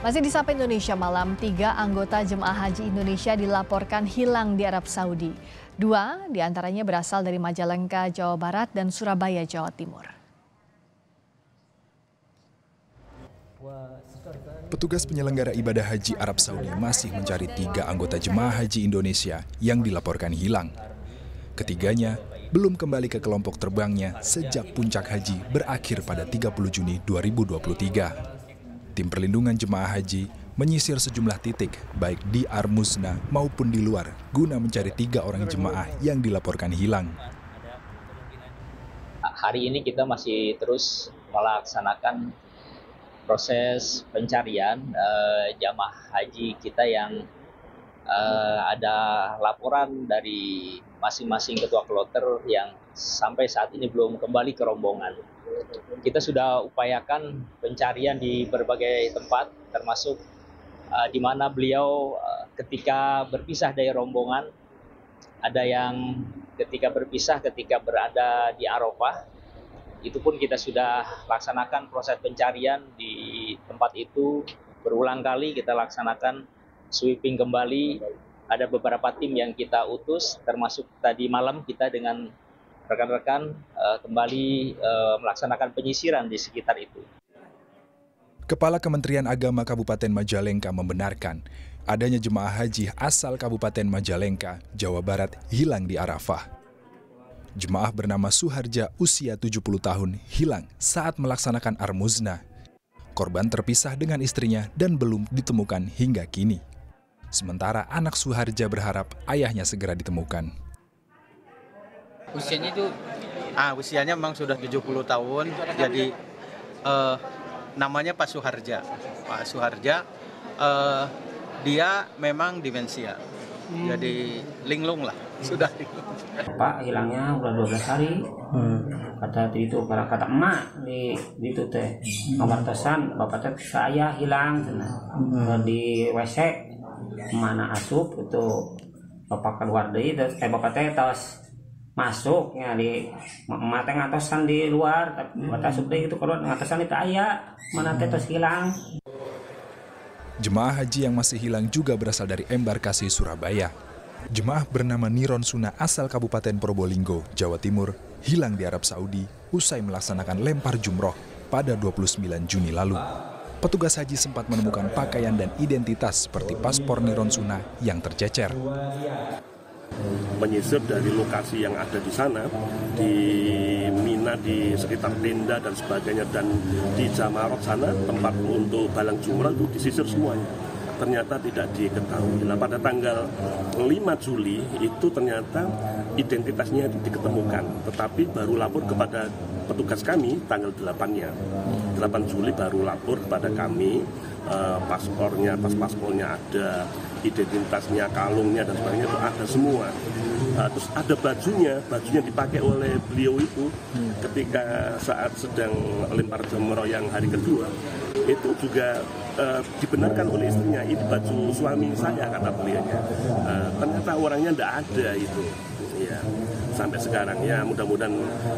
Masih di Sapa Indonesia Malam, 3 anggota jemaah haji Indonesia dilaporkan hilang di Arab Saudi. 2 diantaranya berasal dari Majalengka, Jawa Barat dan Surabaya, Jawa Timur. Petugas penyelenggara ibadah haji Arab Saudi masih mencari 3 anggota jemaah haji Indonesia yang dilaporkan hilang. Ketiganya belum kembali ke kelompok terbangnya sejak puncak haji berakhir pada 30 Juni 2023. Tim perlindungan jemaah haji menyisir sejumlah titik, baik di Armuzna maupun di luar, guna mencari 3 orang jemaah yang dilaporkan hilang. Hari ini kita masih terus melaksanakan proses pencarian jemaah haji kita yang ada laporan dari masing-masing ketua kloter yang sampai saat ini belum kembali ke rombongan. Kita sudah upayakan pencarian di berbagai tempat, termasuk di mana beliau ketika berpisah dari rombongan, ada yang ketika berpisah ketika berada di Arafah, itu pun kita sudah laksanakan proses pencarian di tempat itu. Berulang kali kita laksanakan sweeping kembali. Ada beberapa tim yang kita utus, termasuk tadi malam kita dengan rekan-rekan kembali melaksanakan penyisiran di sekitar itu. Kepala Kementerian Agama Kabupaten Majalengka membenarkan adanya jemaah haji asal Kabupaten Majalengka, Jawa Barat hilang di Arafah. Jemaah bernama Suharja usia 70 tahun hilang saat melaksanakan Armuzna. Korban terpisah dengan istrinya dan belum ditemukan hingga kini. Sementara anak Suharja berharap ayahnya segera ditemukan. Usianya itu, usianya memang sudah 70 tahun, jadi namanya Pak Suharja. Pak Suharja, dia memang demensia, jadi linglung lah, sudah linglung. Pak hilangnya udah 12 hari, kata itu kata emak di itu teh, ngabartosan bapak teh saya hilang, di WC mana asup itu bapak keluar deui terus bapak teh tos masuknya di emak teh ngatosan di luar tapi bapak asup deui itu keluar ngatosan itu aya mana teh tos hilang. Jemaah haji yang masih hilang juga berasal dari embarkasi Surabaya. Jemaah bernama Niron Suna asal Kabupaten Probolinggo, Jawa Timur, hilang di Arab Saudi usai melaksanakan lempar jumroh pada 29 Juni lalu. Petugas haji sempat menemukan pakaian dan identitas seperti paspor Niron Suna yang tercecer. Menyisir dari lokasi yang ada di sana, di Mina, di sekitar tenda dan sebagainya, dan di Jamarot sana, tempat untuk balang jumrah itu disisir semuanya. Ternyata tidak diketahui. Nah, pada tanggal 5 Juli itu ternyata identitasnya itu diketemukan, tetapi baru lapor kepada petugas kami tanggal 8-nya. 8 Juli baru lapor kepada kami, paspornya, paspornya ada, identitasnya, kalungnya dan sebagainya itu ada semua. Terus ada bajunya dipakai oleh beliau itu ketika saat sedang lempar jumroh yang hari kedua. Itu juga dibenarkan oleh istrinya, ini baju suami saya kata beliaunya. Ternyata orangnya tidak ada itu. Ya, sampai sekarang ya mudah-mudahan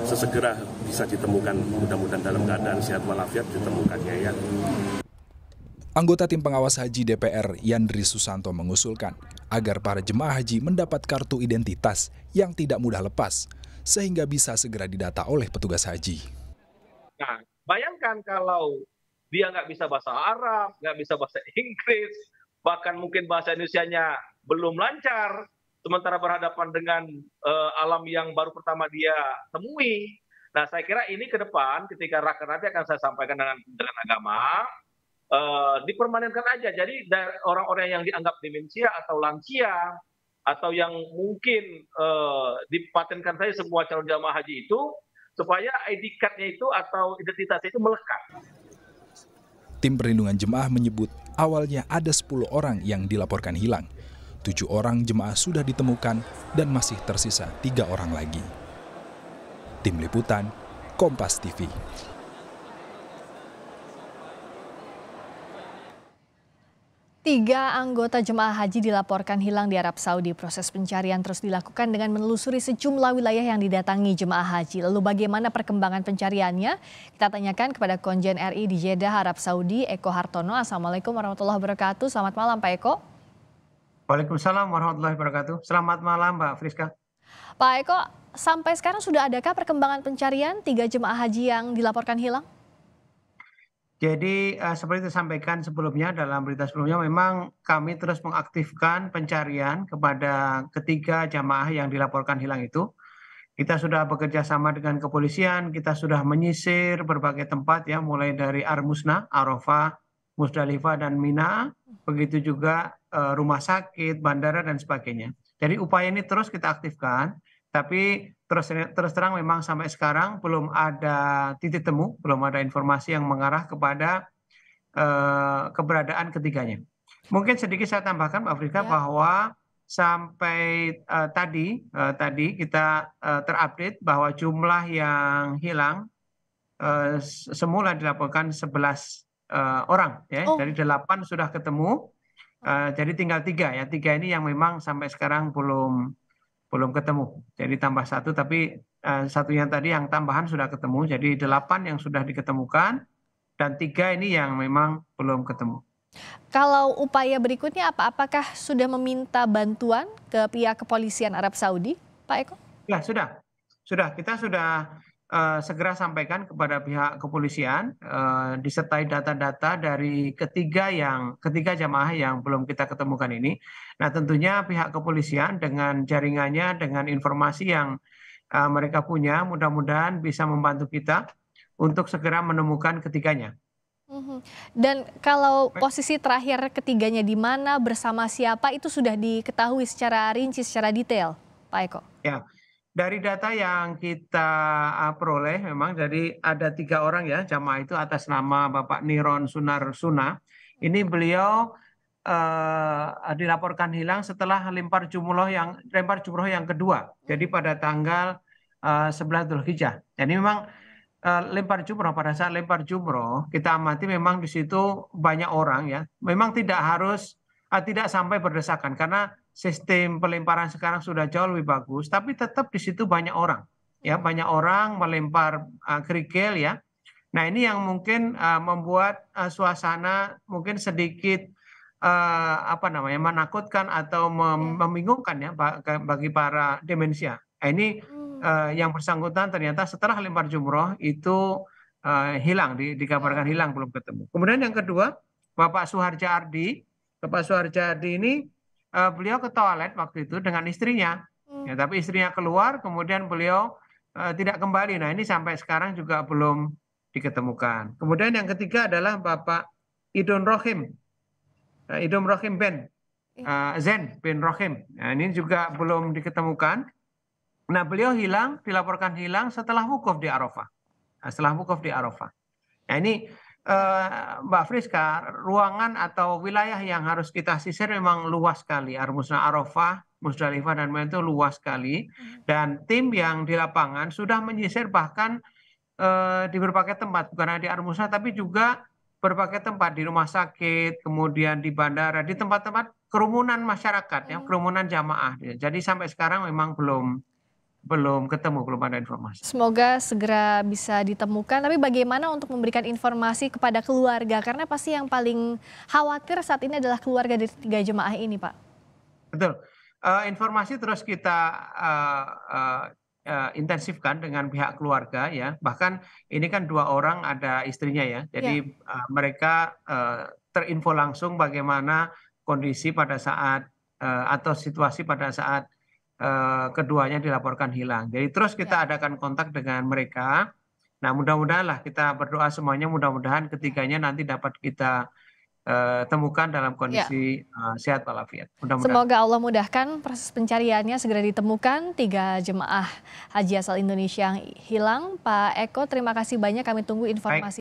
sesegera bisa ditemukan, mudah-mudahan dalam keadaan sehat walafiat ditemukannya ya. Anggota tim pengawas haji DPR Yandri Susanto mengusulkan agar para jemaah haji mendapat kartu identitas yang tidak mudah lepas sehingga bisa segera didata oleh petugas haji. Nah, bayangkan kalau dia nggak bisa bahasa Arab, nggak bisa bahasa Inggris, bahkan mungkin bahasa Indonesianya belum lancar, sementara berhadapan dengan alam yang baru pertama dia temui. Nah, saya kira ini ke depan ketika raker nanti akan saya sampaikan dengan Agama, dipermanenkan aja. Jadi orang-orang yang dianggap demensia atau lansia, atau yang mungkin dipatenkan saja semua calon jamaah haji itu, supaya ID card-nya itu atau identitasnya itu melekat. Tim perlindungan jemaah menyebut awalnya ada 10 orang yang dilaporkan hilang. 7 orang jemaah sudah ditemukan dan masih tersisa 3 orang lagi. Tim Liputan, Kompas TV. 3 anggota jemaah haji dilaporkan hilang di Arab Saudi. Proses pencarian terus dilakukan dengan menelusuri sejumlah wilayah yang didatangi jemaah haji. Lalu bagaimana perkembangan pencariannya? Kita tanyakan kepada Konjen RI di Jeddah, Arab Saudi, Eko Hartono. Assalamualaikum warahmatullahi wabarakatuh. Selamat malam Pak Eko. Waalaikumsalam warahmatullahi wabarakatuh. Selamat malam Mbak Friska. Pak Eko, sampai sekarang sudah adakah perkembangan pencarian 3 jemaah haji yang dilaporkan hilang? Jadi seperti disampaikan sebelumnya dalam berita sebelumnya, memang kami terus mengaktifkan pencarian kepada ketiga jamaah yang dilaporkan hilang itu. Kita sudah bekerja sama dengan kepolisian, kita sudah menyisir berbagai tempat ya, mulai dari Ar-Musna, Arafah, Musdalifah dan Mina, begitu juga rumah sakit, bandara dan sebagainya. Jadi upaya ini terus kita aktifkan, tapi terus terang memang sampai sekarang belum ada titik temu, belum ada informasi yang mengarah kepada keberadaan ketiganya. Mungkin sedikit saya tambahkan Mbak Afrika bahwa sampai tadi kita terupdate bahwa jumlah yang hilang semula dilaporkan 11 orang ya, dari 8 sudah ketemu, jadi tinggal 3 ya, 3 ini yang memang sampai sekarang belum ketemu. Jadi tambah 1, tapi satunya tadi yang tambahan sudah ketemu. Jadi 8 yang sudah diketemukan dan 3 ini yang memang belum ketemu. Kalau upaya berikutnya apa? Apakah sudah meminta bantuan ke pihak kepolisian Arab Saudi, Pak Eko? Ya sudah. Kita sudah segera sampaikan kepada pihak kepolisian disertai data-data dari ketiga jamaah yang belum kita ketemukan ini. Nah tentunya pihak kepolisian dengan jaringannya, dengan informasi yang mereka punya, mudah-mudahan bisa membantu kita untuk segera menemukan ketiganya. Dan kalau posisi terakhir ketiganya di mana, bersama siapa, itu sudah diketahui secara rinci, secara detail, Pak Eko? Ya. Dari data yang kita peroleh memang jadi ada 3 orang ya jamaah itu atas nama Bapak Niron Sunarsuna. Ini beliau dilaporkan hilang setelah lempar jumroh yang kedua. Jadi pada tanggal 11 Dzulhijjah. Jadi memang pada saat lempar jumroh kita amati memang di situ banyak orang ya. Memang tidak sampai berdesakan karena sistem pelemparan sekarang sudah jauh lebih bagus, tapi tetap di situ banyak orang, ya banyak orang melempar kerikil ya. Nah ini yang mungkin membuat suasana mungkin sedikit menakutkan atau membingungkan ya bagi para demensia. Nah, ini yang bersangkutan ternyata setelah lempar jumroh itu hilang, dikabarkan hilang, belum ketemu. Kemudian yang kedua Bapak Suharja Ardi. Bapak Suharja Ardi ini beliau ke toilet waktu itu dengan istrinya, ya, tapi istrinya keluar, kemudian beliau tidak kembali. Nah ini sampai sekarang juga belum diketemukan. Kemudian yang ketiga adalah Bapak Idun Rohim Ben Zen bin Rohim. Nah ini juga belum diketemukan. Nah beliau dilaporkan hilang setelah wukuf di Arafah. Nah ini Mbak Friska, ruangan atau wilayah yang harus kita sisir memang luas sekali. Ar-Musna, Arafah, Musdalifah dan Mina itu luas sekali. Dan tim yang di lapangan sudah menyisir bahkan di berbagai tempat, bukan hanya di Ar-Musna tapi juga berbagai tempat di rumah sakit, kemudian di bandara, di tempat-tempat kerumunan masyarakat, ya, kerumunan jamaah. Jadi sampai sekarang memang belum ketemu, belum ada informasi. Semoga segera bisa ditemukan, tapi bagaimana untuk memberikan informasi kepada keluarga? Karena pasti yang paling khawatir saat ini adalah keluarga dari 3 jemaah ini, Pak. Betul. Informasi terus kita intensifkan dengan pihak keluarga ya. Bahkan ini kan 2 orang ada istrinya ya. Jadi mereka terinfo langsung bagaimana kondisi pada saat atau situasi pada saat keduanya dilaporkan hilang. Jadi terus kita adakan kontak dengan mereka. Nah mudah-mudahan lah, kita berdoa semuanya mudah-mudahan ketiganya nanti dapat kita temukan dalam kondisi sehat walafiat. Semoga Allah mudahkan proses pencariannya, segera ditemukan 3 jemaah haji asal Indonesia yang hilang. Pak Eko, terima kasih banyak, kami tunggu informasi.